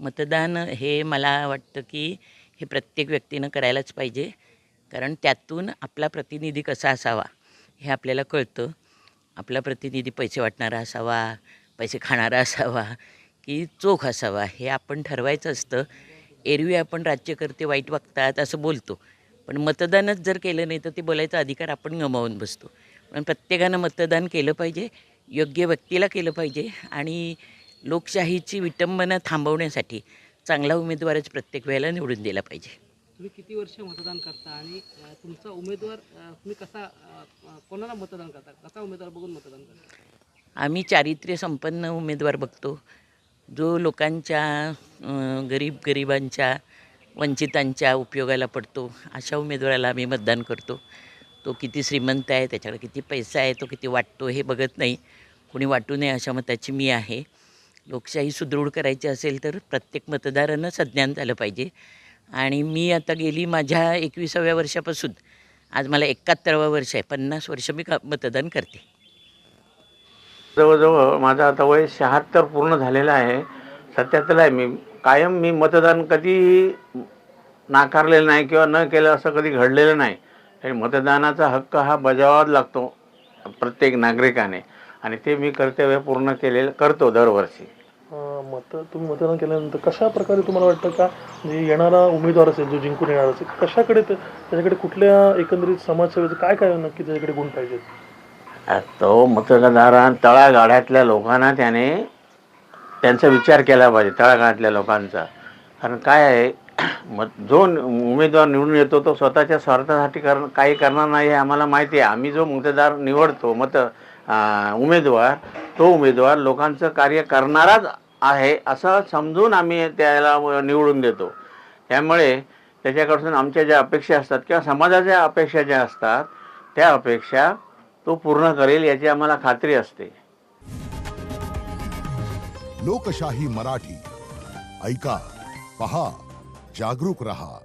मतदान हे मला वाटतं की हे प्रत्येक व्यक्तीनं करायलाच पाहिजे. कारण त्यातून आपला प्रतिनिधी कसा असावा हे आपल्याला कळतं. आपला प्रतिनिधी पैसे वाटणारा असावा, पैसे खाणारा असावा की चोख असावा हे आपण ठरवायचं असतं. एरवी आपण राज्यकर्ते वाईट वागतात असं बोलतो, पण मतदानच जर केलं नाही तर ते बोलायचा अधिकार आपण गमावून बसतो. पण प्रत्येकानं मतदान केलं पाहिजे, योग्य व्यक्तीला केलं पाहिजे आणि लोकशाहीची विटंबना थांबवण्यासाठी चांगला उमेदवारच प्रत्येक वेळेला निवडून दिला पाहिजे. तुम्ही किती वर्ष मतदान करता आणि तुमचा उमेदवार तुम्ही कसा कोणाला मतदान करता, कसा उमेदवार बघून मतदान करता? आम्ही चारित्र्य संपन्न उमेदवार बघतो, जो लोकांच्या गरिबांच्या वंचितांच्या उपयोगाला पडतो अशा उमेदवाराला आम्ही मतदान करतो. तो किती श्रीमंत आहे, त्याच्याकडे किती पैसा आहे, तो किती वाटतो हे बघत नाही. कोणी वाटू नये अशा मताची मी आहे. लोकशाही सुदृढ करायची असेल तर प्रत्येक मतदारानं सज्ञान झालं पाहिजे. आणि मी आता गेली माझ्या 21व्या वर्षापासून आज मला 71वं वर्ष आहे, 50 वर्ष मी मतदान करते. जवळजवळ माझं आता वय 76 पूर्ण झालेलं आहे. 77 आहे मी. कायम मी मतदान कधीही नाकारलेलं नाही किंवा न केलं असं कधी घडलेलं नाही. आणि मतदानाचा हक्क हा बजावावाच लागतो प्रत्येक नागरिकाने आणि ते मी कर्तव्य पूर्ण करतो दरवर्षी. तुम्ही मतदान केल्यानंतर कशा प्रकारे तुम्हाला वाटतं का म्हणजे येणारा उमेदवार असेल जो जिंकून येणार असेल कशाकडे त्याच्याकडे कुठल्या एकंदरीत समाजसेवेचं काय काय नक्की त्याच्याकडे गुण पाहिजेत? तो मतदार तळागाळातल्या लोकांना त्यांचा विचार केला पाहिजे, तळागाळातल्या लोकांचा. कारण काय आहे, जो उमेदवार निवडून येतो तो स्वतःच्या स्वार्थासाठी काही करणार नाही हे आम्हाला माहिती आहे. आम्ही जो मतदार निवडतो उमेदवार, तो उमेदवार लोकांचं कार्य करणाराच आहे असं समजून आम्ही त्याला निवडून देतो. त्यामुळे त्याच्याकडून आमच्या ज्या अपेक्षा असतात किंवा समाजाच्या अपेक्षा ज्या असतात त्या अपेक्षा तो पूर्ण करेल याची आम्हाला खात्री असते. लोकशाही मराठी ऐका, पहा, जागरूक रहा.